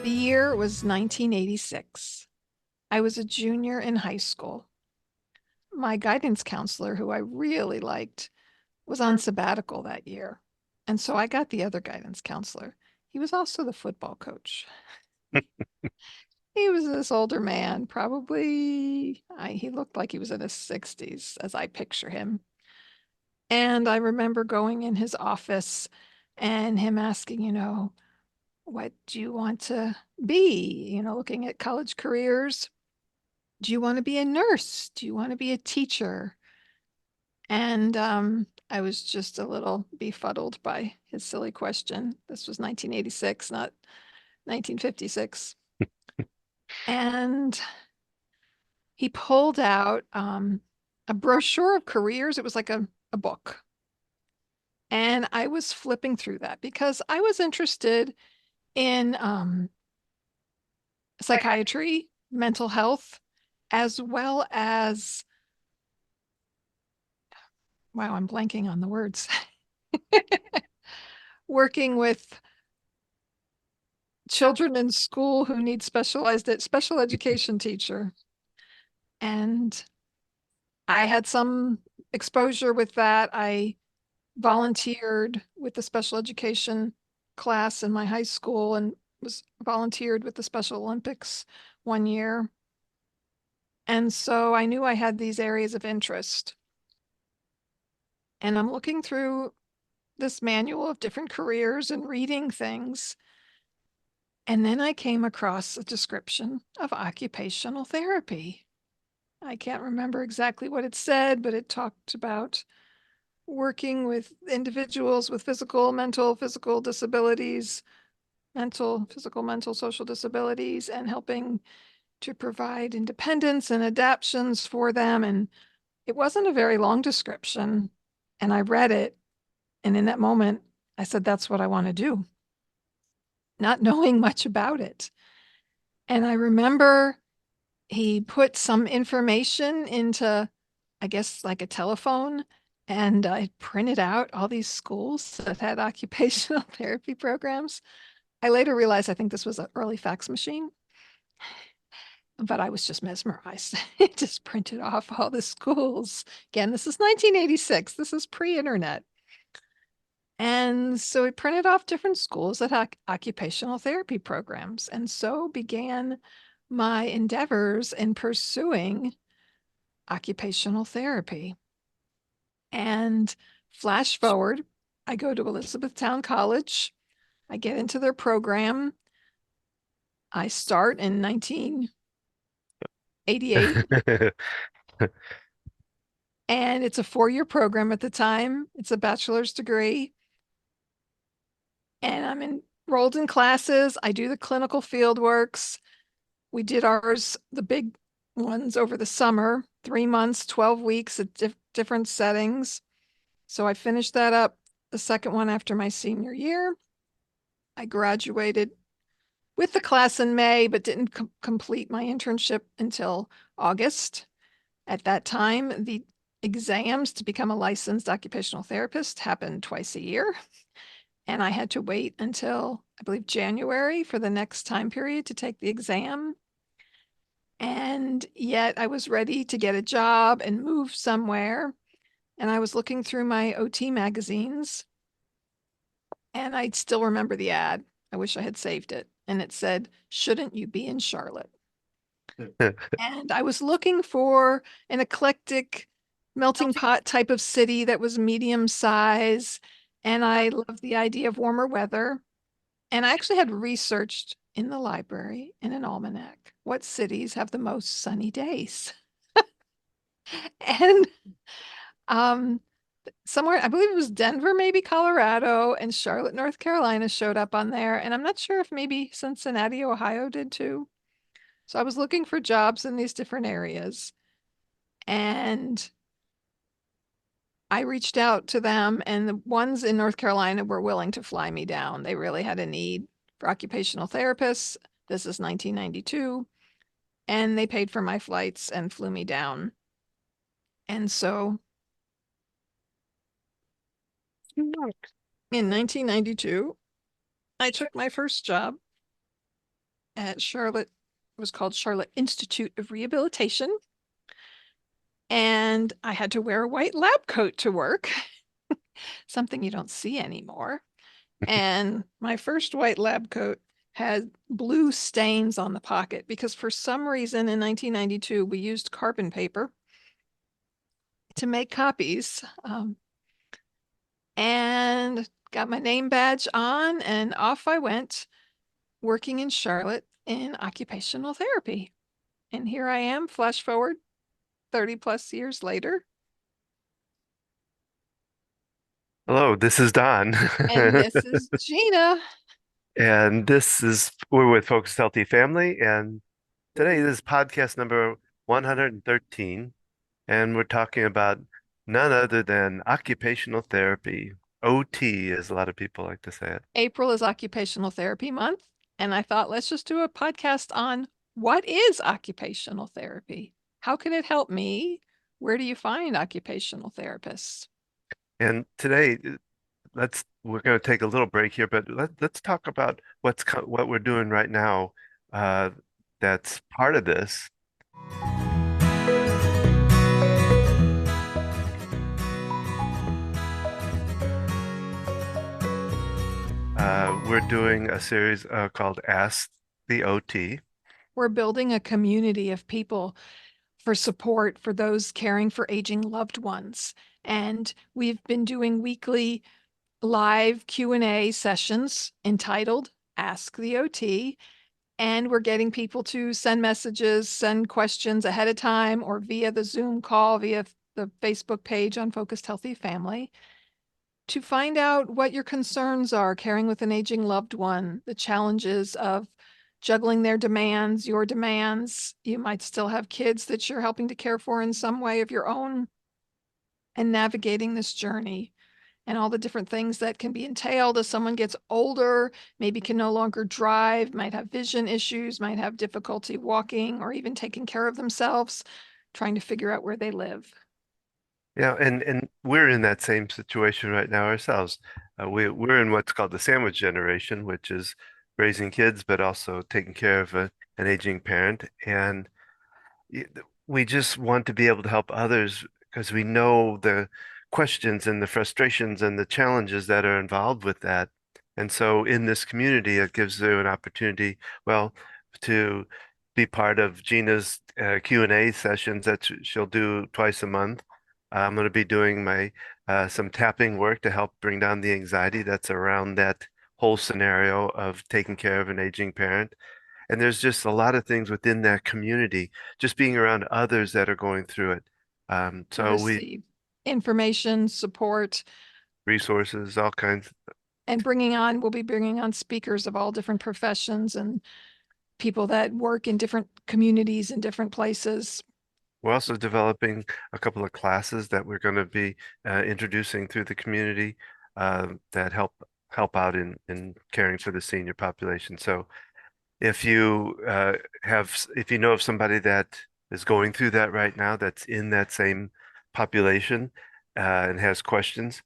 The year was 1986. I was a junior in high school. My guidance counselor, who I really liked, was on sabbatical that year. And so I got the other guidance counselor. He was also the football coach. He was this older man, probably, he looked like he was in his 60s as I picture him. And I remember going in his office and him asking, what do you want to be? Looking at college careers. Do you want to be a nurse? Do you want to be a teacher? And I was just a little befuddled by his silly question. This was 1986, not 1956. And he pulled out a brochure of careers. It was like a book. And I was flipping through that because I was interested in psychiatry, mental health, as well as, wow, I'm blanking on the words, working with children in school who need special education teacher. And I had some exposure with that. I volunteered with the special education class in my high school and was volunteered with the Special Olympics one year. And so I knew I had these areas of interest. And I'm looking through this manual of different careers and reading things. And then I came across a description of occupational therapy. I can't remember exactly what it said, but it talked about working with individuals with physical disabilities, mental, social disabilities, and helping to provide independence and adaptations for them. And it wasn't a very long description. And I read it. And in that moment, I said, that's what I want to do, not knowing much about it. And I remember he put some information into, I guess, like a telephone, and I printed out all these schools that had occupational therapy programs. I later realized I think this was an early fax machine, but I was just mesmerized. It just printed off all the schools. Again, this is 1986. This is pre-internet. And so we printed off different schools that had occupational therapy programs. And so began my endeavors in pursuing occupational therapy. And flash forward, I go to Elizabethtown College. I get into their program. I start in 1988, and it's a 4-year program at the time. It's a bachelor's degree. And I'm enrolled in classes. I do the clinical field works. We did ours, the big ones, over the summer, 3 months, 12 weeks at different settings. So I finished that up, the second one, after my senior year. I graduated with the class in May, but didn't complete my internship until August. At that time, the exams to become a licensed occupational therapist happened twice a year. And I had to wait until, I believe, January for the next time period to take the exam. And yet I was ready to get a job and move somewhere. And I was looking through my OT magazines, and I still remember the ad. I wish I had saved it. And it said, "Shouldn't you be in Charlotte?" And I was looking for an eclectic melting pot type of city that was medium size. And I loved the idea of warmer weather. And I actually had researched in the library in an almanac what cities have the most sunny days. And um, somewhere, I believe it was Denver, maybe Colorado, and Charlotte, North Carolina showed up on there. And I'm not sure if maybe Cincinnati, Ohio did too. So I was looking for jobs in these different areas. And I reached out to them, and the ones in North Carolina were willing to fly me down. They really had a need for occupational therapists. This is 1992. And they paid for my flights and flew me down. And so in 1992, I took my first job at Charlotte. It was called Charlotte Institute of Rehabilitation. And I had to wear a white lab coat to work, something you don't see anymore. And my first white lab coat had blue stains on the pocket because for some reason in 1992, we used carbon paper to make copies. And got my name badge on, and off I went working in Charlotte in occupational therapy. And here I am, flash forward 30 plus years later. Hello, this is Don. And this is Gina. And we're with Focused Healthy Family. And today this is podcast number 113. And we're talking about none other than occupational therapy, OT, as a lot of people like to say it. April is Occupational Therapy Month. And I thought, let's just do a podcast on what is occupational therapy? How can it help me? Where do you find occupational therapists? And today, we're going to take a little break here, but let's talk about what we're doing right now. Uh, that's part of this. We're doing a series called Ask the OT. We're building a community of people for support for those caring for aging loved ones. And we've been doing weekly live Q&A sessions entitled Ask the OT. And we're getting people to send messages, send questions ahead of time or via the Zoom call, via the Facebook page on Focused Healthy Family, to find out what your concerns are caring with an aging loved one, the challenges of juggling their demands, your demands. You might still have kids that you're helping to care for in some way of your own, and navigating this journey and all the different things that can be entailed as someone gets older, maybe can no longer drive, might have vision issues, might have difficulty walking or even taking care of themselves, trying to figure out where they live. Yeah, and we're in that same situation right now ourselves. We're in what's called the sandwich generation, which is raising kids, but also taking care of an aging parent. And we just want to be able to help others because we know the questions and the frustrations and the challenges that are involved with that. And so in this community, it gives you an opportunity, well, to be part of Gina's Q&A sessions that she'll do twice a month. I'm going to be doing my some tapping work to help bring down the anxiety that's around that whole scenario of taking care of an aging parent. And there's just a lot of things within that community, just being around others that are going through it. To So we receive information, support, resources, all kinds. and we'll be bringing on speakers of all different professions and people that work in different communities in different places. We're also developing a couple of classes that we're going to be introducing through the community that help out in caring for the senior population. So if if you know of somebody that is going through that right now, that's in that same population and has questions,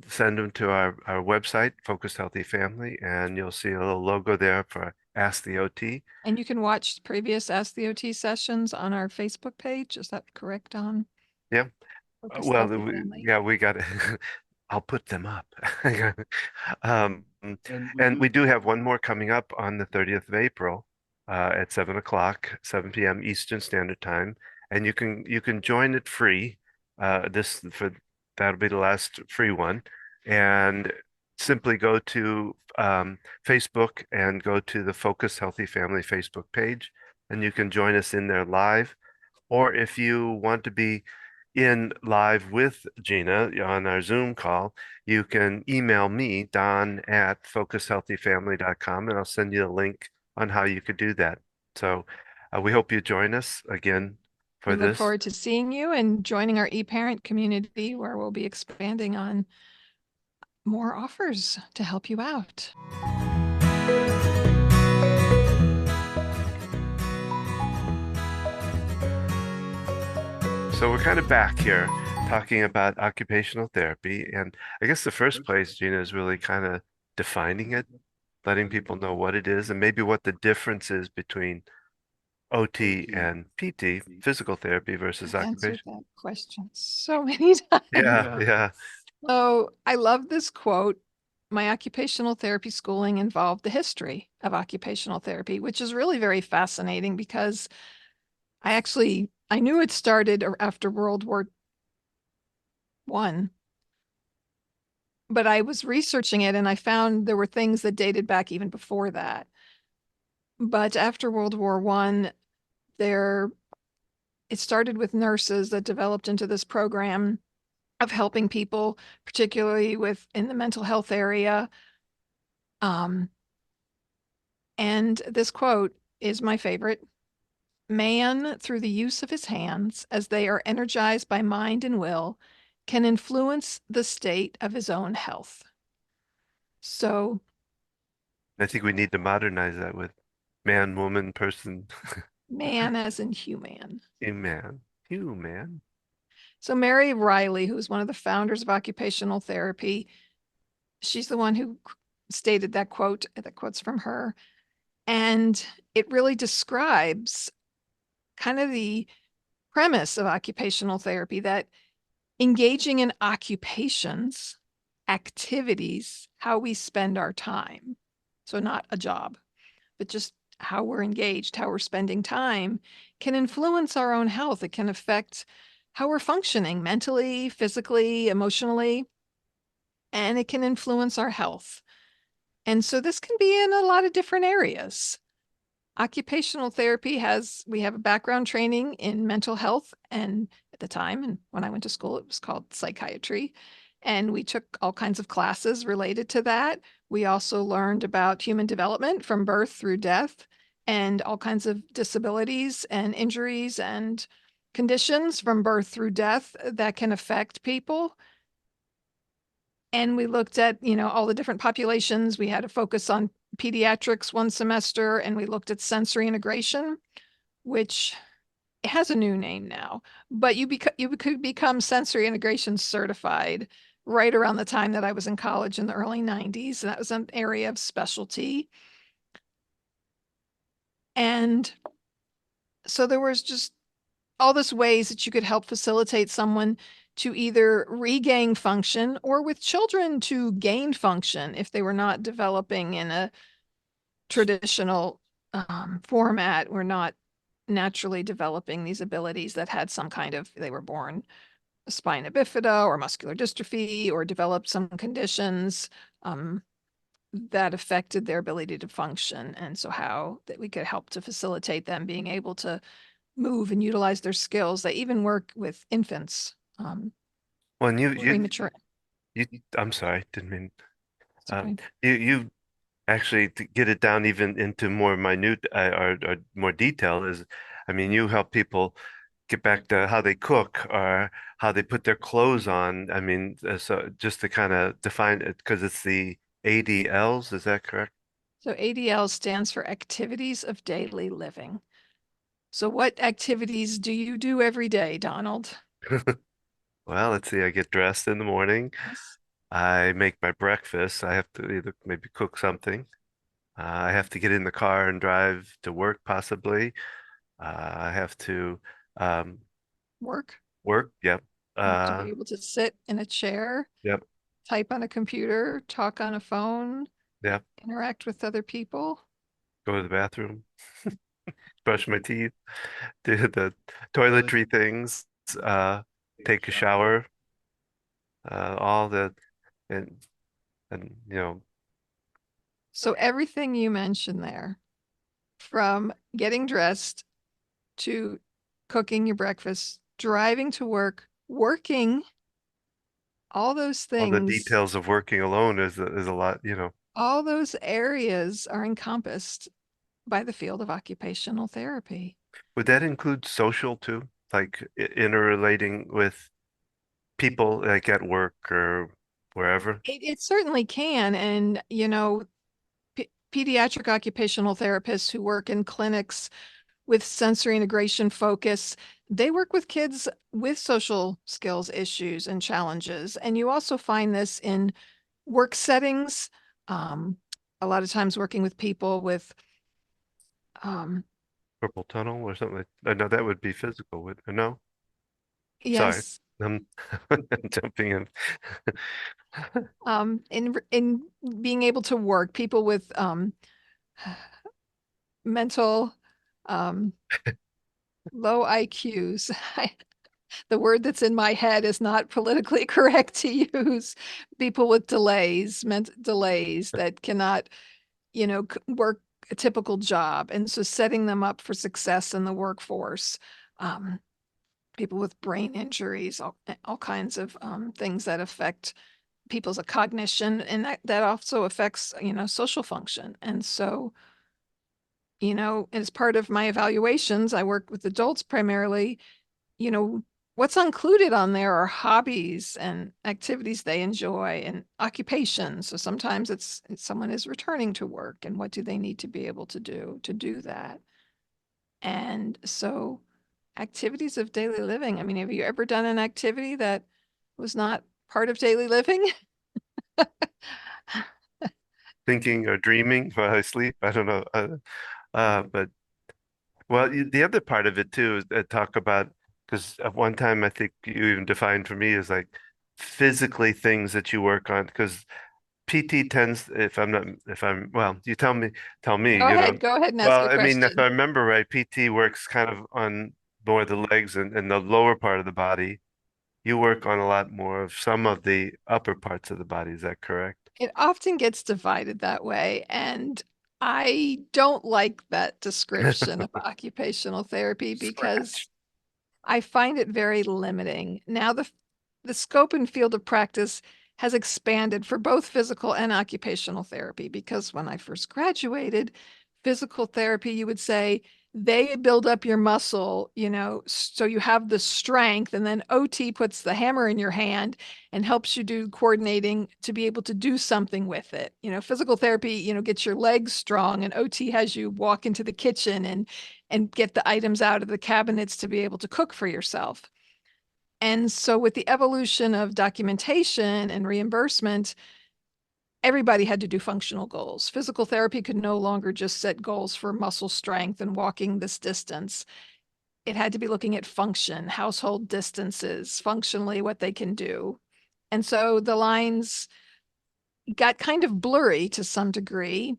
send them to our website, Focused Healthy Family, and you'll see a little logo there for Ask the OT. And you can watch previous Ask the OT sessions on our Facebook page. Is that correct, on Yeah. Focused Well, Healthy Family? yeah, we got to, I'll put them up. Um, and we do have one more coming up on the 30th of April at 7 o'clock, 7 p.m. Eastern Standard Time. And you can join it free. That'll be the last free one. And simply go to Facebook and go to the Focus Healthy Family Facebook page, and you can join us in there live. Or if you want to be in live with Gina on our Zoom call, you can email me, don@focushealthyfamily.com, and I'll send you a link on how you could do that. So we hope you join us again We for look this. forward to seeing you and joining our e-parent community, where we'll be expanding on more offers to help you out. So we're kind of back here talking about occupational therapy. And I guess the first place, Gina, is really kind of defining it. letting people know what it is and maybe what the difference is between OT and PT, physical therapy versus I've answered occupation. that question so many times. Yeah, yeah. So I love this quote. My occupational therapy schooling involved the history of occupational therapy, which is really very fascinating because I knew it started after World War One, but I was researching it and I found there were things that dated back even before that. But after World War One, there it started with nurses that developed into this program of helping people, particularly with in the mental health area. Um, and this quote is my favorite. Man, through the use of his hands, as they are energized by mind and will, can influence the state of his own health. So, I think we need to modernize that with man, woman, person, man as in human. human, human. So, Mary Riley, who is one of the founders of occupational therapy, she's the one who stated that quote. That quote's from her. And it really describes kind of the premise of occupational therapy that engaging in occupations, activities, how we spend our time. So, not a job, but just how we're engaged, how we're spending time can influence our own health. It can affect how we're functioning mentally, physically, emotionally, and it can influence our health. And so, this can be in a lot of different areas. Occupational therapy we have a background training in mental health. And at the time, and when I went to school, it was called psychiatry. And we took all kinds of classes related to that. We also learned about human development from birth through death and all kinds of disabilities and injuries and conditions from birth through death that can affect people. And we looked at, all the different populations. We had a focus on pediatrics one semester, and we looked at sensory integration, which has a new name now, but you could become sensory integration certified right around the time that I was in college in the early 90s. And that was an area of specialty. And so there was just all this ways that you could help facilitate someone to either regain function or with children to gain function if they were not developing in a traditional format, were not naturally developing these abilities that had some kind of, they were born spina bifida or muscular dystrophy or developed some conditions that affected their ability to function. And so how that we could help to facilitate them being able to move and utilize their skills. They even work with infants, Well, and premature. I'm sorry, didn't mean, Okay. you actually to get it down even into more minute or more detail is, I mean, you help people get back to how they cook or how they put their clothes on. I mean, so just to kind of define it, because it's the ADLs, is that correct? So ADL stands for activities of daily living. So what activities do you do every day, Donald? Well, let's see, I get dressed in the morning. Yes. I make my breakfast. I have to either maybe cook something. I have to get in the car and drive to work, possibly. I have to um, Work. work. Yep. You have to be Uh, able to sit in a chair, yep. type on a computer, talk on a phone, Yep. interact with other people. Go to the bathroom, brush my teeth, do the toiletry things, uh, take a shower, all the and and So everything you mentioned there, from getting dressed to cooking your breakfast, driving to work, working, all those all the things, details of working alone is a lot. all those areas are encompassed by the field of occupational therapy. Would that include social too? Like interrelating with people like at work or wherever? It certainly can. And, pediatric occupational therapists who work in clinics with sensory integration focus, they work with kids with social skills issues and challenges. And you also find this in work settings, um, a lot of times working with people with, Purple tunnel or something like, no, that would be physical, no? Sorry. yes, I'm jumping in. in being able to work, people with mental um, low IQs. The word that's in my head is not politically correct to use. People with delays, delays that cannot, work a typical job. And so setting them up for success in the workforce. Um, People with brain injuries, all kinds of things that affect people's cognition, and that also affects, social function. And so, as part of my evaluations, I work with adults primarily. What's included on there are hobbies and activities they enjoy and occupations. So sometimes it's someone is returning to work, and what do they need to be able to do that? And so activities of daily living. I mean, have you ever done an activity that was not part of daily living? Thinking or dreaming while I sleep. I don't know. But well, the other part of it too is talk about, because at one time I think you even defined for me as like physically things that you work on. Because PT tends, if I'm not, if I'm, well, you tell me, Go ahead and ask Well, your I mean, if I question. remember right, PT works kind of on more the legs and the lower part of the body. You work on a lot more of some of the upper parts of the body. Is that correct? It often gets divided that way, and I don't like that description of occupational therapy because Scratch. I find it very limiting. Now, the scope and field of practice has expanded for both physical and occupational therapy, because when I first graduated, physical therapy, you would say they build up your muscle, so you have the strength, and then OT puts the hammer in your hand and helps you do coordinating to be able to do something with it. Physical therapy, gets your legs strong, and OT has you walk into the kitchen and get the items out of the cabinets to be able to cook for yourself. And so, with the evolution of documentation and reimbursement, everybody had to do functional goals. Physical therapy could no longer just set goals for muscle strength and walking this distance. It had to be looking at function, household distances, functionally what they can do. And so the lines got kind of blurry to some degree.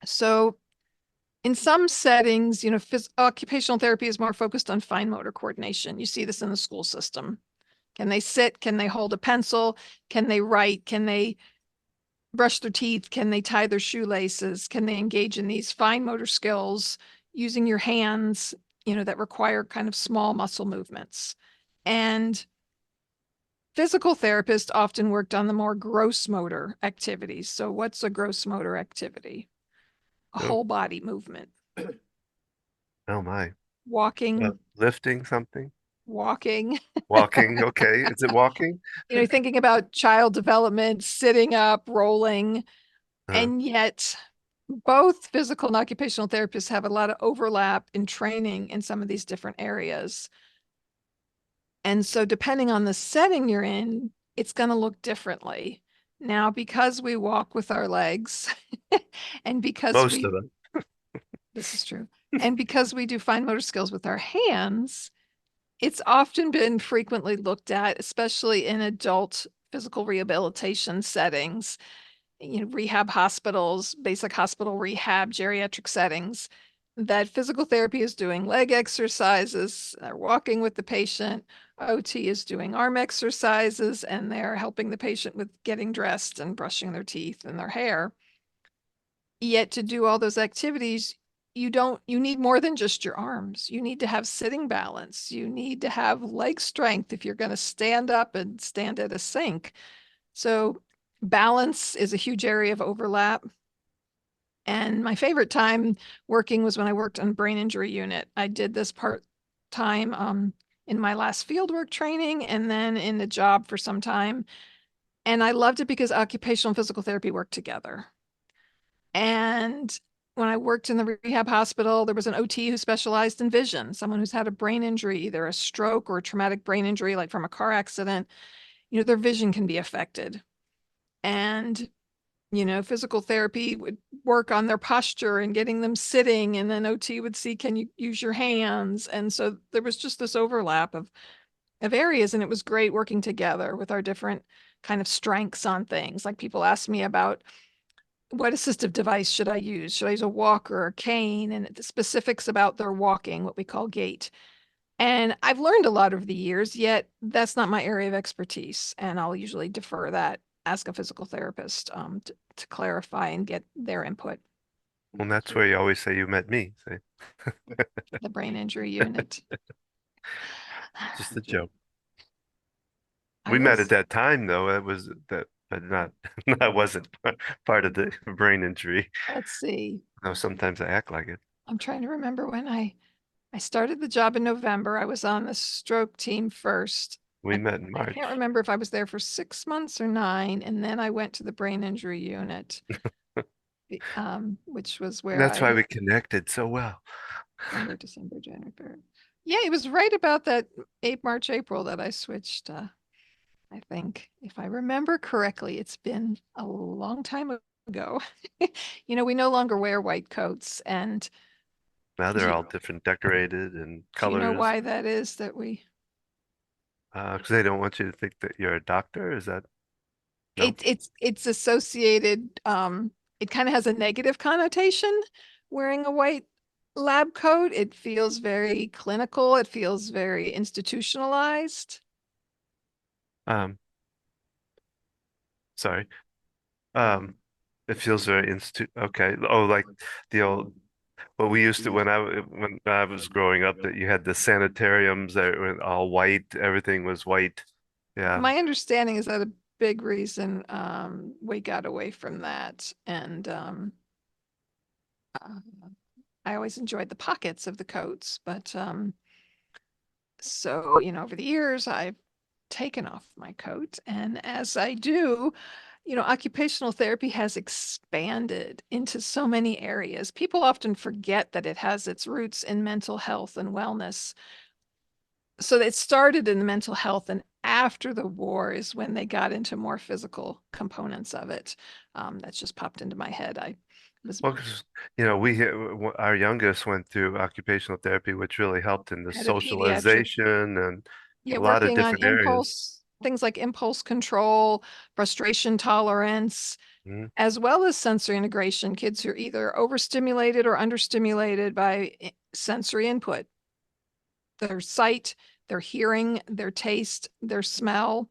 So in some settings, occupational therapy is more focused on fine motor coordination. You see this in the school system. Can they sit? Can they hold a pencil? Can they write? Can they brush their teeth? Can they tie their shoelaces? Can they engage in these fine motor skills using your hands, that require kind of small muscle movements? And physical therapists often worked on the more gross motor activities. So what's a gross motor activity? A Oh, whole body movement, oh my. walking, Lifting something? walking, Walking. Okay. Is it walking? thinking about child development, sitting up, rolling. Uh, And yet both physical and occupational therapists have a lot of overlap in training in some of these different areas. And so depending on the setting you're in, it's going to look differently. Now, because we walk with our legs and because most we, of them. this is true, and because we do fine motor skills with our hands, it's often been frequently looked at, especially in adult physical rehabilitation settings, rehab hospitals, basic hospital rehab, geriatric settings, that physical therapy is doing leg exercises, they're walking with the patient, OT is doing arm exercises, and they're helping the patient with getting dressed and brushing their teeth and their hair. Yet to do all those activities, you need more than just your arms. You need to have sitting balance. You need to have leg strength if you're going to stand up and stand at a sink. So balance is a huge area of overlap. And my favorite time working was when I worked on brain injury unit. I did this part time in my last fieldwork training and then in the job for some time. And I loved it because occupational and physical therapy worked together. And when I worked in the rehab hospital, there was an OT who specialized in vision, someone who's had a brain injury, either a stroke or a traumatic brain injury, like from a car accident. Their vision can be affected. And Physical therapy would work on their posture and getting them sitting, and then OT would see, can you use your hands? And so there was just this overlap of areas, and it was great working together with our different kind of strengths on things. Like people ask me about what assistive device should I use? Should I use a walker or a cane? And the specifics about their walking, what we call gait. And I've learned a lot over the years, yet that's not my area of expertise. And I'll usually defer that, ask a physical therapist to clarify and get their input. Well, that's where you always say you met me. Say, The brain injury unit. just a joke. I We met at was, that time, though. It was that, but not, that wasn't part of the brain injury. let's see, No, sometimes I act like it. I'm trying to remember when I started the job in November. I was on the stroke team first. We I, met in I can't March. remember if I was there for 6 months or 9, and then I went to the brain injury unit, which was And where that's why I we connected so well. December, January, February. Yeah, it was right about that March, April that I switched. I think, if I remember correctly, it's been a long time ago. We no longer wear white coats, and Now do they're you, all different, decorated and do you know colors, why that is that we because they don't want you to think that you're a doctor. Is that no? it's associated, it kind of has a negative connotation wearing a white lab coat. It feels very clinical, it feels very institutionalized. Um, sorry. Um, it feels very institute. Okay. Oh, like the old. Well, we used to when I was growing up that you had the sanitariums that were all white. Everything was white. Yeah. My understanding is that a big reason we got away from that, and uh, I always enjoyed the pockets of the coats, but so over the years I've taken off my coat, and as I do, occupational therapy has expanded into so many areas. People often forget that it has its roots in mental health and wellness. So it started in the mental health, and after the war is when they got into more physical components of it. That's just popped into my head. I was Well, 'cause, our youngest went through occupational therapy, which really helped in the Had a pediatric, socialization and yeah, a lot of working on different areas. things like impulse control, frustration tolerance, Mhm. as well as sensory integration. Kids who are either overstimulated or understimulated by sensory input, their sight, their hearing, their taste, their smell.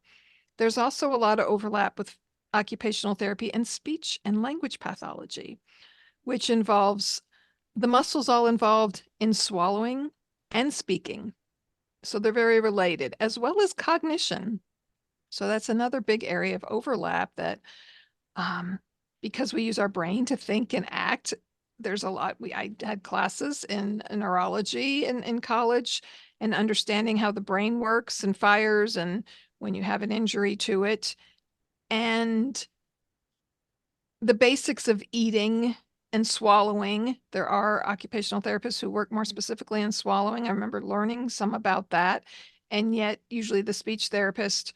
There's also a lot of overlap with occupational therapy and speech and language pathology, which involves the muscles all involved in swallowing and speaking. So they're very related, as well as cognition. So that's another big area of overlap that, um, because we use our brain to think and act, there's a lot. I had classes in neurology in college, and understanding how the brain works and fires, and when you have an injury to it, and the basics of eating and swallowing. There are occupational therapists who work more specifically in swallowing. I remember learning some about that. And yet, usually, the speech therapist,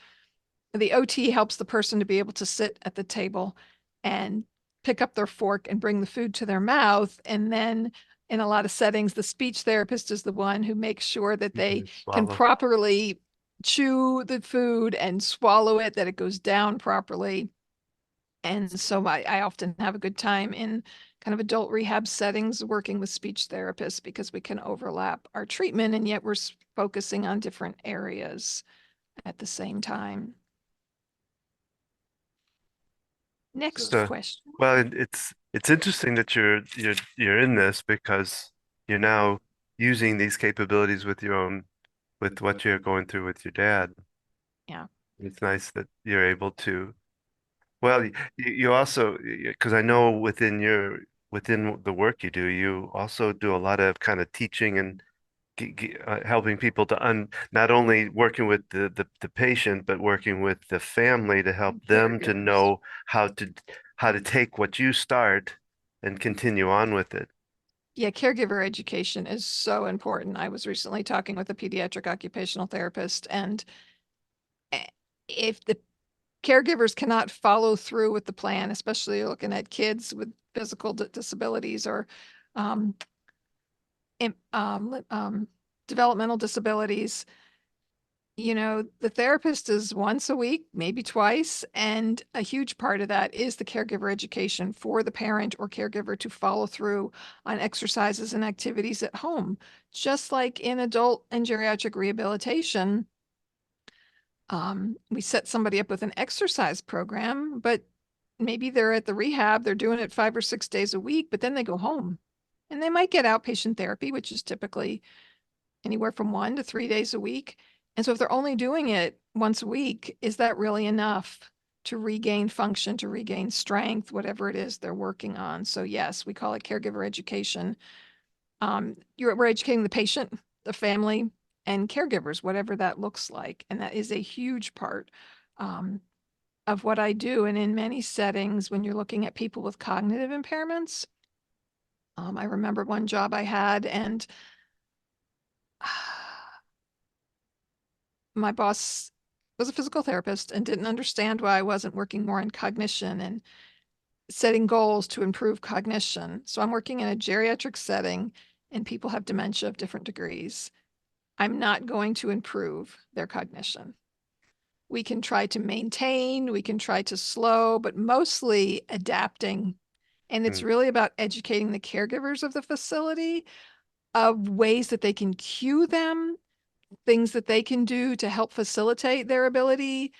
the OT, helps the person to be able to sit at the table and pick up their fork and bring the food to their mouth. And then, in a lot of settings, the speech therapist is the one who makes sure that You they can can swallow. properly chew the food and swallow it, that it goes down properly. And so I often have a good time in kind of adult rehab settings working with speech therapists, because we can overlap our treatment and yet we're focusing on different areas at the same time. Next So, question. well, it's interesting that you're in this because you're now using these capabilities with your own with what you're going through with your dad. Yeah. It's nice that you're able to. Well, you also because I know within the work you do, you also do a lot of kind of teaching and helping people to not only working with the patient, but working with the family to help them to Caregivers. know how to how to take what you start and continue on with it. Yeah, caregiver education is so important. I was recently talking with a pediatric occupational therapist, and eh, if the caregivers cannot follow through with the plan, especially looking at kids with physical disabilities or um, developmental disabilities. The therapist is once a week, maybe twice, and a huge part of that is the caregiver education for the parent or caregiver to follow through on exercises and activities at home. Just like in adult and geriatric rehabilitation, we set somebody up with an exercise program, but maybe they're at the rehab, they're doing it 5 or 6 days a week, but then they go home and they might get outpatient therapy, which is typically anywhere from 1 to 3 days a week. And so if they're only doing it once a week, is that really enough to regain function, to regain strength, whatever it is they're working on? So yes, we call it caregiver education. We're educating the patient, the family, and caregivers, whatever that looks like. And that is a huge part um, of what I do. And in many settings, when you're looking at people with cognitive impairments, I remember one job I had, and my boss was a physical therapist and didn't understand why I wasn't working more in cognition and setting goals to improve cognition. So I'm working in a geriatric setting and people have dementia of different degrees. I'm not going to improve their cognition. We can try to maintain, we can try to slow, but mostly adapting. And it's Mm, really about educating the caregivers of the facility of ways that they can cue them, things that they can do to help facilitate their ability,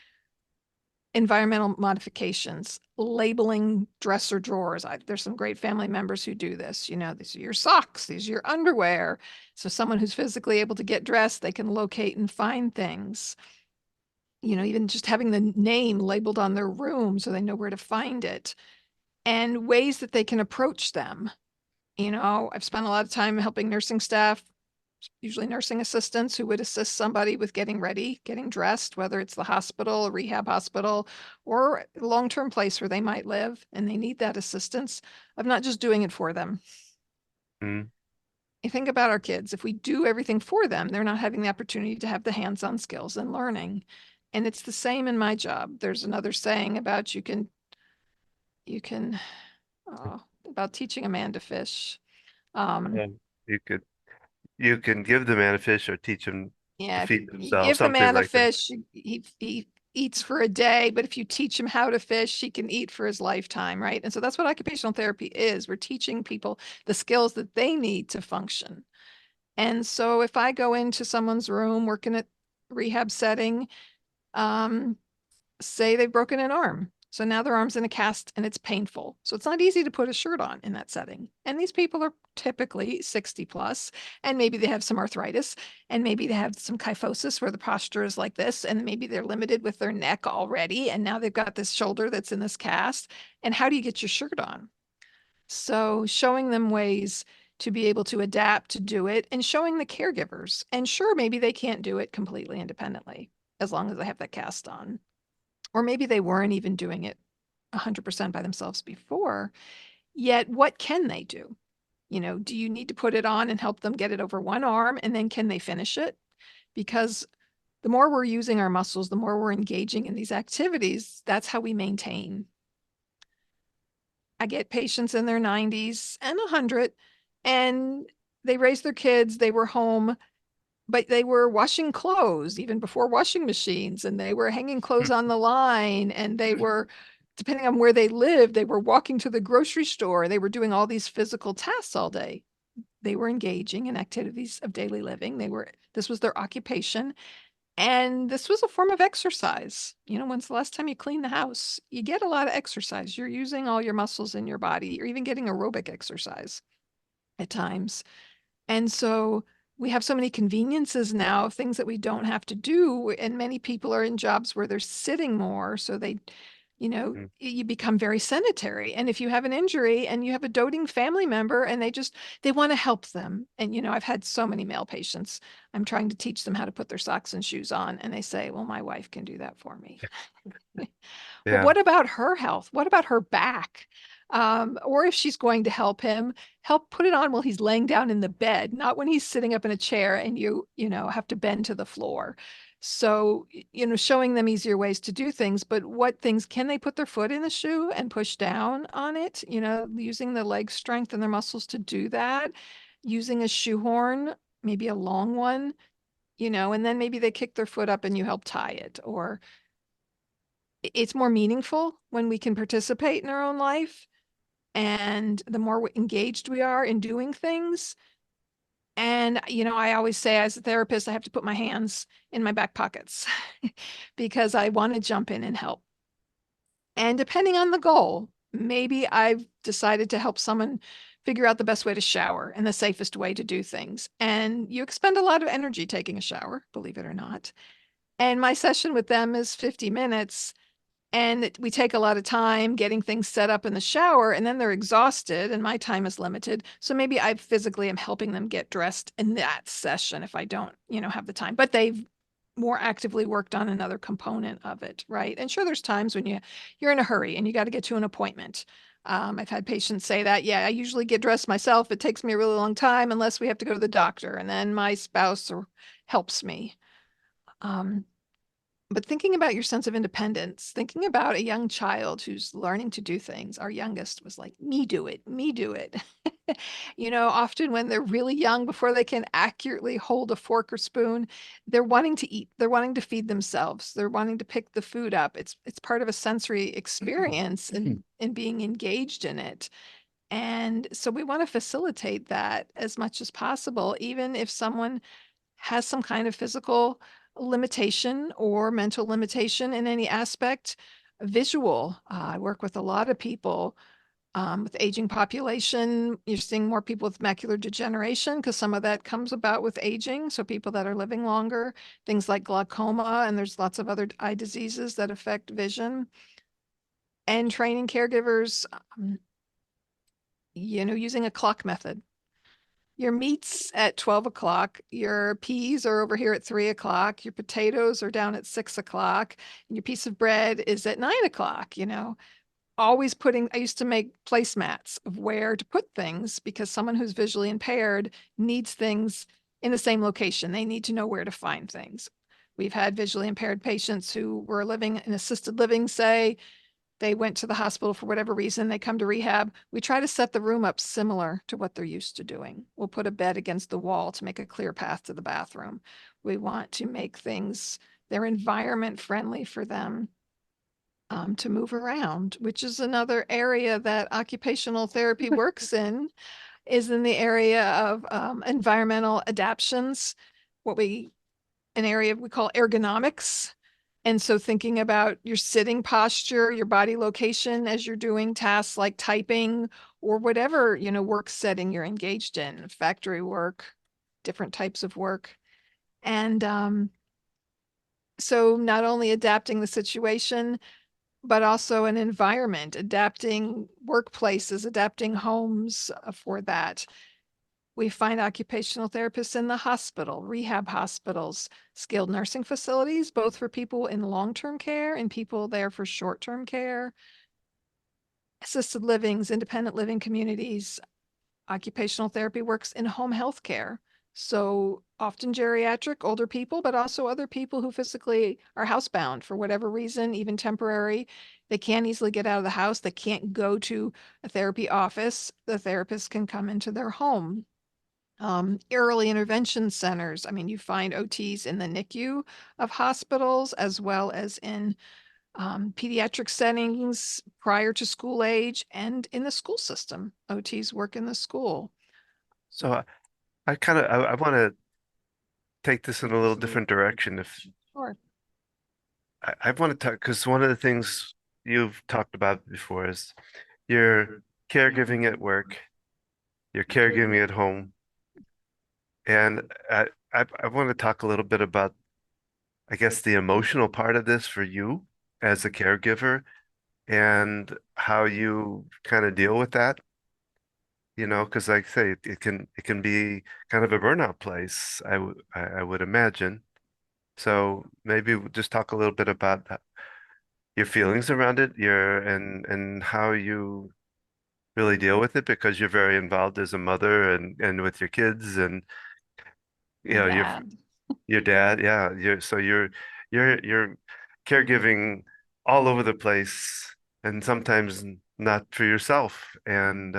environmental modifications, labeling dresser drawers. There's some great family members who do this. These are your socks, these are your underwear. So someone who's physically able to get dressed, they can locate and find things. Even just having the name labeled on their room so they know where to find it, and ways that they can approach them. I've spent a lot of time helping nursing staff, usually nursing assistants who would assist somebody with getting ready, getting dressed, whether it's the hospital, a rehab hospital, or a long-term place where they might live and they need that assistance, of not just doing it for them. mm, You think about our kids, if we do everything for them, they're not having the opportunity to have the hands-on skills and learning. And it's the same in my job. There's another saying about you can, about teaching a man to fish. Um, yeah. You could you can give the man a fish or teach him to Yeah, if feed you themselves, give the something man a like that. fish, he eats for a day, but if you teach him how to fish, he can eat for his lifetime, right? And so that's what occupational therapy is. We're teaching people the skills that they need to function. And so if I go into someone's room working at rehab setting, um, say they've broken an arm. So now their arm's in a cast and it's painful. So it's not easy to put a shirt on in that setting. And these people are typically 60 plus, and maybe they have some arthritis, and maybe they have some kyphosis where the posture is like this, and maybe they're limited with their neck already. And now they've got this shoulder that's in this cast. And how do you get your shirt on? So showing them ways to be able to adapt to do it and showing the caregivers. And sure, maybe they can't do it completely independently as long as they have that cast on, or maybe they weren't even doing it 100% by themselves before. Yet, what can they do? Do you need to put it on and help them get it over one arm? And then can they finish it? Because the more we're using our muscles, the more we're engaging in these activities, that's how we maintain. I get patients in their 90s and 100, and they raised their kids, they were home, but they were washing clothes even before washing machines, and they were hanging clothes on the line, and they were, depending on where they lived, they were walking to the grocery store. They were doing all these physical tasks all day. They were engaging in activities of daily living. This was their occupation. And this was a form of exercise. When's the last time you cleaned the house? You get a lot of exercise. You're using all your muscles in your body. You're even getting aerobic exercise at times. And so we have so many conveniences now of things that we don't have to do. And many people are in jobs where they're sitting more. So Mm, you become very sedentary. And if you have an injury and you have a doting family member and they want to help them. And, I've had so many male patients. I'm trying to teach them how to put their socks and shoes on. And they say, well, my wife can do that for me. Well, yeah. what about her health? What about her back? Or if she's going to help him, help put it on while he's laying down in the bed, not when he's sitting up in a chair and you have to bend to the floor. So, showing them easier ways to do things, but what things can they put their foot in the shoe and push down on it? Using the leg strength and their muscles to do that, using a shoehorn, maybe a long one, and then maybe they kick their foot up and you help tie it. Or it's more meaningful when we can participate in our own life. And the more engaged we are in doing things, and, I always say as a therapist, I have to put my hands in my back pockets because I want to jump in and help. And depending on the goal, maybe I've decided to help someone figure out the best way to shower and the safest way to do things. And you expend a lot of energy taking a shower, believe it or not. And my session with them is 50 minutes. And we take a lot of time getting things set up in the shower, and then they're exhausted, and my time is limited. So maybe I physically am helping them get dressed in that session if I don't, have the time. But they've more actively worked on another component of it, right? And sure, there's times when you're in a hurry and you got to get to an appointment. I've had patients say that, yeah, I usually get dressed myself. It takes me a really long time unless we have to go to the doctor, and then my spouse helps me. Um, but thinking about your sense of independence, thinking about a young child who's learning to do things, our youngest was like, me do it, me do it. Often when they're really young, before they can accurately hold a fork or spoon, they're wanting to eat, they're wanting to feed themselves, they're wanting to pick the food up. It's part of a sensory experience and being engaged in it. And so we want to facilitate that as much as possible, even if someone has some kind of physical limitation or mental limitation in any aspect. Visual. I work with a lot of people with aging population. You're seeing more people with macular degeneration because some of that comes about with aging. So people that are living longer, things like glaucoma, and there's lots of other eye diseases that affect vision. And training caregivers, using a clock method. Your meat's at 12 o'clock. Your peas are over here at 3 o'clock. Your potatoes are down at 6 o'clock. And your piece of bread is at 9 o'clock. Always I used to make placemats of where to put things because someone who's visually impaired needs things in the same location. They need to know where to find things. We've had visually impaired patients who were living in assisted living, say, they went to the hospital for whatever reason, they come to rehab. We try to set the room up similar to what they're used to doing. We'll put a bed against the wall to make a clear path to the bathroom. We want to make their environment friendly for them to move around, which is another area that occupational therapy works in, is in the area of environmental adaptations, an area we call ergonomics. And so thinking about your sitting posture, your body location as you're doing tasks like typing or whatever, work setting you're engaged in, factory work, different types of work. And so not only adapting the situation, but also an environment, adapting workplaces, adapting homes for that. We find occupational therapists in the hospital, rehab hospitals, skilled nursing facilities, both for people in long-term care and people there for short-term care, assisted livings, independent living communities. Occupational therapy works in home health care. So often geriatric, older people, but also other people who physically are housebound for whatever reason, even temporary. They can't easily get out of the house. They can't go to a therapy office. The therapist can come into their home. Early intervention centers. I mean, you find OTs in the NICU of hospitals as well as in pediatric settings prior to school age and in the school system. OTs work in the school. So I want to take this in a little different direction. If Sure. I want to talk, because one of the things you've talked about before is your caregiving at work, your caregiving at home, and I want to talk a little bit about, I guess, the emotional part of this for you as a caregiver and how you kind of deal with that. Because like I say, it can be kind of a burnout place. I would imagine. So maybe we'll just talk a little bit about your feelings around it, and how you really deal with it because you're very involved as a mother and with your kids and My you're dad. Your dad, yeah. You're caregiving all over the place, and sometimes not for yourself, and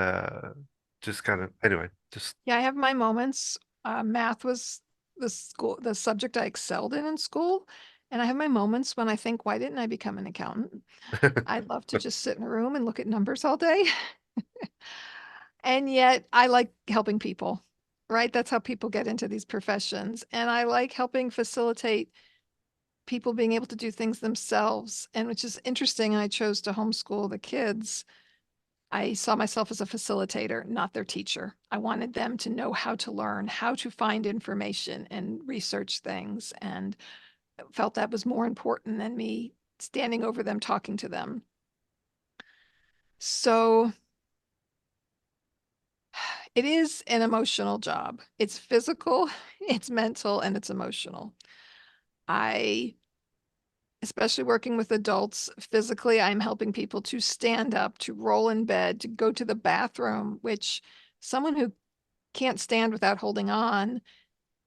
just kind of anyway. Just Yeah, I have my moments. Math was the subject I excelled in school. And I have my moments when I think, why didn't I become an accountant? I'd love to just sit in a room and look at numbers all day. And yet I like helping people, right? That's how people get into these professions. And I like helping facilitate people being able to do things themselves. And which is interesting. I chose to homeschool the kids. I saw myself as a facilitator, not their teacher. I wanted them to know how to learn, how to find information and research things, and felt that was more important than me standing over them talking to them. So it is an emotional job. It's physical, it's mental, and it's emotional. I, especially working with adults, physically, I'm helping people to stand up, to roll in bed, to go to the bathroom, which someone who can't stand without holding on,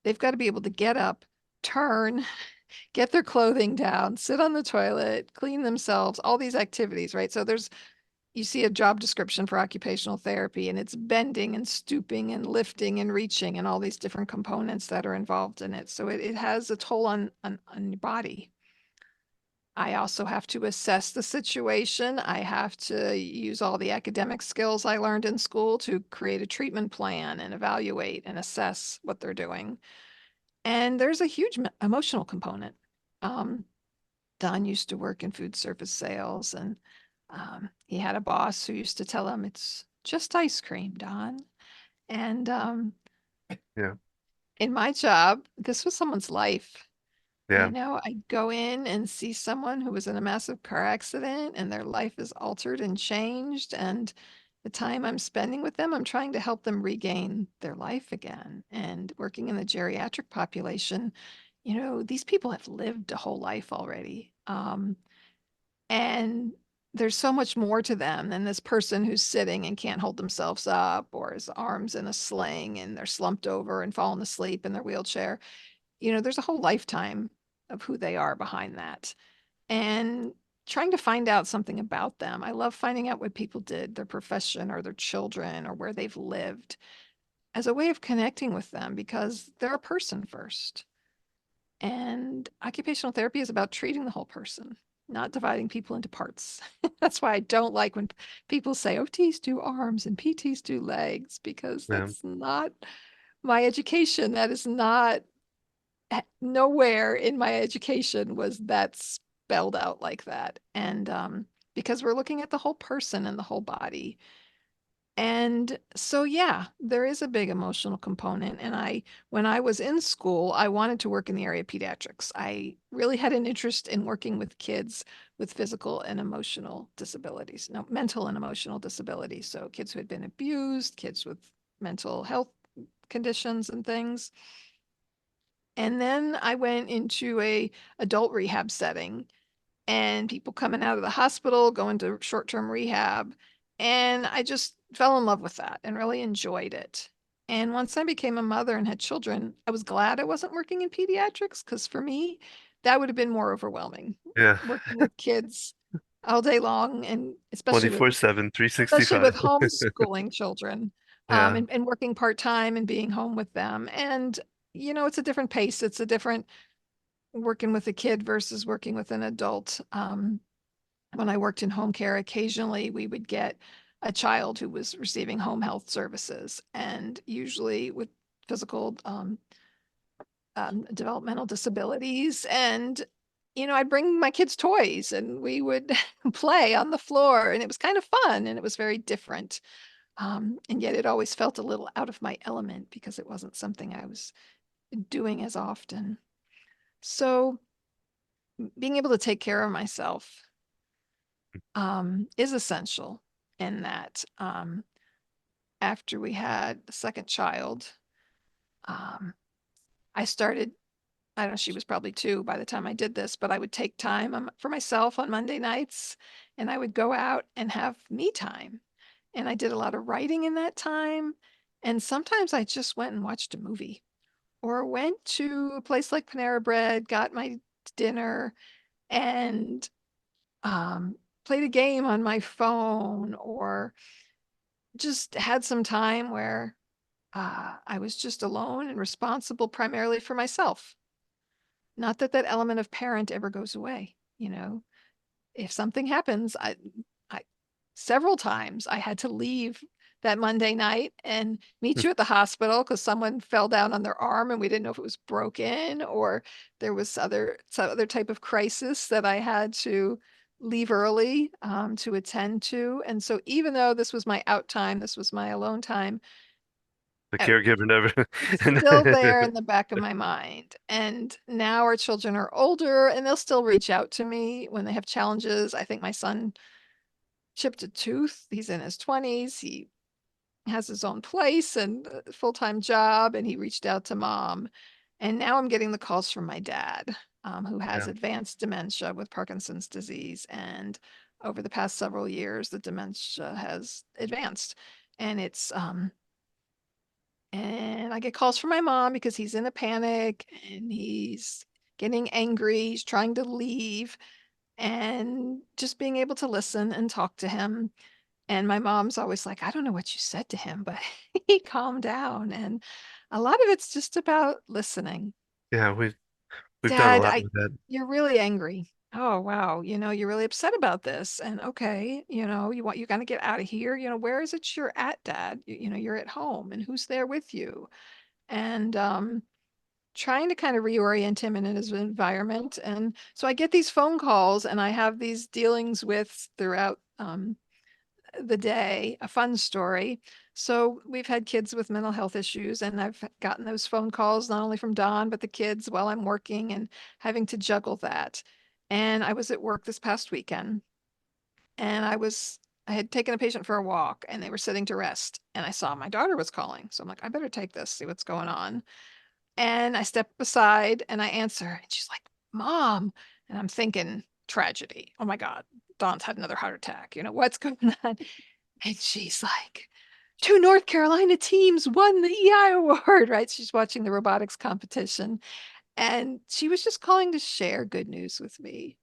they've got to be able to get up, turn, get their clothing down, sit on the toilet, clean themselves, all these activities, right? So you see a job description for occupational therapy, and it's bending and stooping and lifting and reaching and all these different components that are involved in it. So it has a toll on your body. I also have to assess the situation. I have to use all the academic skills I learned in school to create a treatment plan and evaluate and assess what they're doing. And there's a huge emotional component. Um, Don used to work in food service sales, and he had a boss who used to tell him, "It's just ice cream, Don." And yeah, in my job, this was someone's life. yeah, I'd go in and see someone who was in a massive car accident and their life is altered and changed. And the time I'm spending with them, I'm trying to help them regain their life again. And working in the geriatric population, these people have lived a whole life already. And there's so much more to them than this person who's sitting and can't hold themselves up, or his arms in a sling and they're slumped over and falling asleep in their wheelchair. There's a whole lifetime of who they are behind that. And trying to find out something about them. I love finding out what people did, their profession or their children or where they've lived, as a way of connecting with them, because they're a person first. And occupational therapy is about treating the whole person, not dividing people into parts. That's why I don't like when people say OTs do arms and PTs do legs, because yeah. that's not my education. That is not, nowhere in my education was that spelled out like that. And because we're looking at the whole person and the whole body. And so, yeah, there is a big emotional component. And when I was in school, I wanted to work in the area of pediatrics. I really had an interest in working with kids with physical and emotional disabilities, no, mental and emotional disabilities. So kids who had been abused, kids with mental health conditions and things. And then I went into a adult rehab setting, and people coming out of the hospital, going to short-term rehab. And I just fell in love with that and really enjoyed it. And once I became a mother and had children, I was glad I wasn't working in pediatrics, because for me, that would have been more overwhelming, Yeah. working with kids all day long, and 24/7, especially 365. with homeschooling children, Yeah, and working part-time and being home with them. And, it's a different pace. It's a different working with a kid versus working with an adult. When I worked in home care, occasionally we would get a child who was receiving home health services, and usually with physical developmental disabilities. And, I'd bring my kids toys and we would play on the floor, and it was kind of fun and it was very different. And yet it always felt a little out of my element because it wasn't something I was doing as often. So being able to take care of myself is essential in that. After we had the second child, um, I started, I don't know, she was probably 2 by the time I did this, but I would take time for myself on Monday nights, and I would go out and have me time. And I did a lot of writing in that time. And sometimes I just went and watched a movie, or went to a place like Panera Bread, got my dinner, and um, played a game on my phone, or just had some time where I was just alone and responsible primarily for myself. Not that that element of parent ever goes away, you know. If something happens, I several times I had to leave that Monday night and meet you at the hospital because someone fell down on their arm and we didn't know if it was broken or there was some other type of crisis that I had to leave early to attend to. And so even though this was my out time, this was my alone time, The I, caregiver never. it's still there in the back of my mind. And now our children are older and they'll still reach out to me when they have challenges. I think my son chipped a tooth. He's in his 20s. He has his own place and a full-time job, and he reached out to mom. And now I'm getting the calls from my dad, who has Yeah. advanced dementia with Parkinson's disease. And over the past several years, the dementia has advanced. And and I get calls from my mom because he's in a panic and he's getting angry. He's trying to leave, and just being able to listen and talk to him. And my mom's always like, I don't know what you said to him, but he calmed down. And a lot of it's just about listening. Yeah, we've done a Dad, lot with that. you're really angry. Oh, wow. You're really upset about this. And okay, you got to get out of here. Where is it you're at, Dad? You're at home and who's there with you? And trying to kind of reorient him in his environment. And so I get these phone calls and I have these dealings with throughout the day, a fun story. So we've had kids with mental health issues, and I've gotten those phone calls not only from Don, but the kids while I'm working and having to juggle that. And I was at work this past weekend, and I had taken a patient for a walk and they were sitting to rest. And I saw my daughter was calling. So I'm like, I better take this, see what's going on. And I step aside and I answer, and she's like, Mom. And I'm thinking, tragedy. Oh my God, Dawn's had another heart attack. What's going on? And she's like, two North Carolina teams won the EI award, right? She's watching the robotics competition. And she was just calling to share good news with me.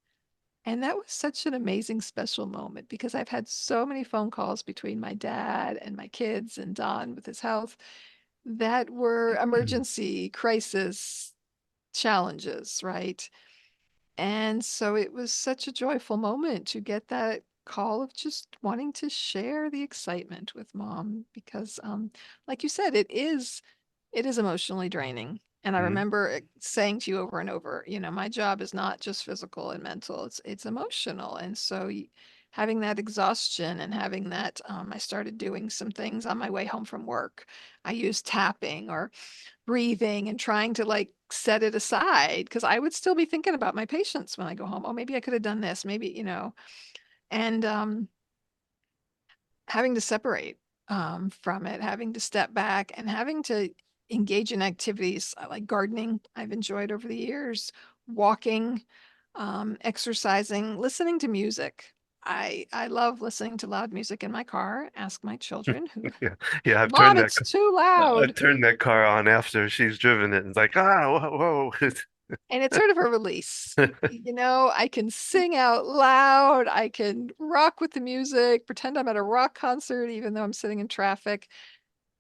And that was such an amazing, special moment because I've had so many phone calls between my dad and my kids and Don with his health that were emergency crisis challenges, right? And so it was such a joyful moment to get that call of just wanting to share the excitement with mom because like you said, it is emotionally draining. And I Mhm. remember saying to you over and over, my job is not just physical and mental, it's emotional. And so having that exhaustion and having that, I started doing some things on my way home from work. I used tapping or breathing and trying to like set it aside because I would still be thinking about my patients when I go home. Oh, maybe I could have done this, maybe, and having to separate from it, having to step back and having to engage in activities like gardening, I've enjoyed over the years, walking, exercising, listening to music. I love listening to loud music in my car. Ask my children who, Yeah, yeah. Mom, it's too loud. I've turned that car on after she's driven it, and it's like, whoa, whoa. And it's sort of a release. I can sing out loud. I can rock with the music, pretend I'm at a rock concert, even though I'm sitting in traffic.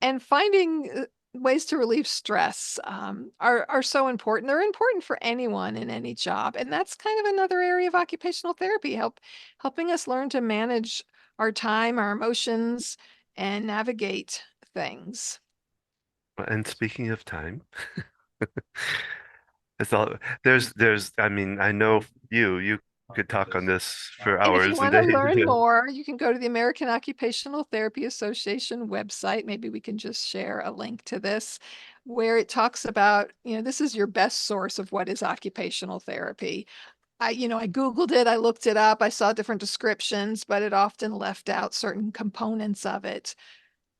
And finding ways to relieve stress are so important. They're important for anyone in any job. And that's kind of another area of occupational therapy, helping us learn to manage our time, our emotions, and navigate things. And speaking of time, it's all there's I mean, I know you could talk on this for And if you hours and want to days. learn more, you can go to the American Occupational Therapy Association website. Maybe we can just share a link to this where it talks about, this is your best source of what is occupational therapy. I Googled it, I looked it up, I saw different descriptions, but it often left out certain components of it.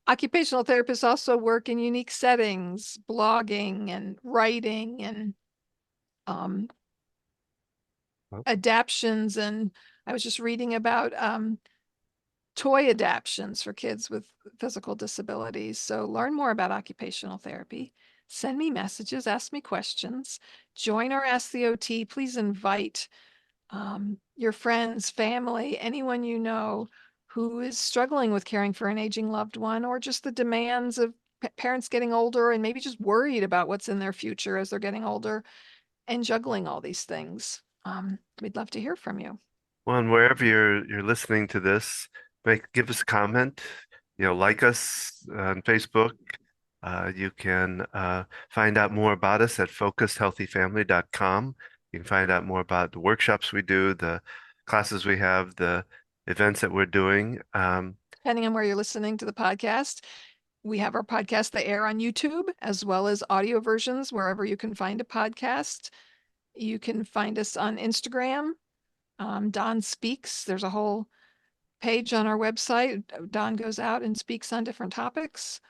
Occupational therapists also work in unique settings, blogging and writing and um, adaptions. And I was just reading about toy adaptions for kids with physical disabilities. So learn more about occupational therapy. Send me messages, ask me questions, join our Ask the OT. Please invite your friends, family, anyone you know who is struggling with caring for an aging loved one, or just the demands of parents getting older and maybe just worried about what's in their future as they're getting older and juggling all these things. We'd love to hear from you. Well, and wherever you're listening to this, give us a comment. Like us on Facebook. You can find out more about us at focusedhealthyfamily.com. You can find out more about the workshops we do, the classes we have, the events that we're doing. Depending on where you're listening to the podcast, we have our podcast, they air on YouTube, as well as audio versions wherever you can find a podcast. You can find us on Instagram. Don Speaks. There's a whole page on our website. Don goes out and speaks on different topics.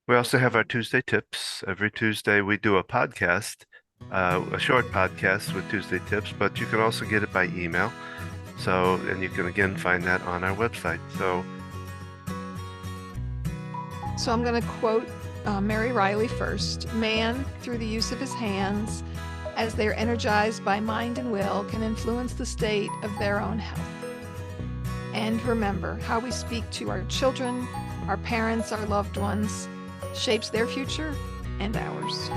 We also have our Tuesday tips. Every Tuesday we do a podcast, a short podcast with Tuesday tips, but you can also get it by email. And you can again find that on our website. So I'm going to quote Mary Riley first. Man, through the use of his hands, as they are energized by mind and will, can influence the state of their own health. And remember, how we speak to our children, our parents, our loved ones, shapes their future and ours.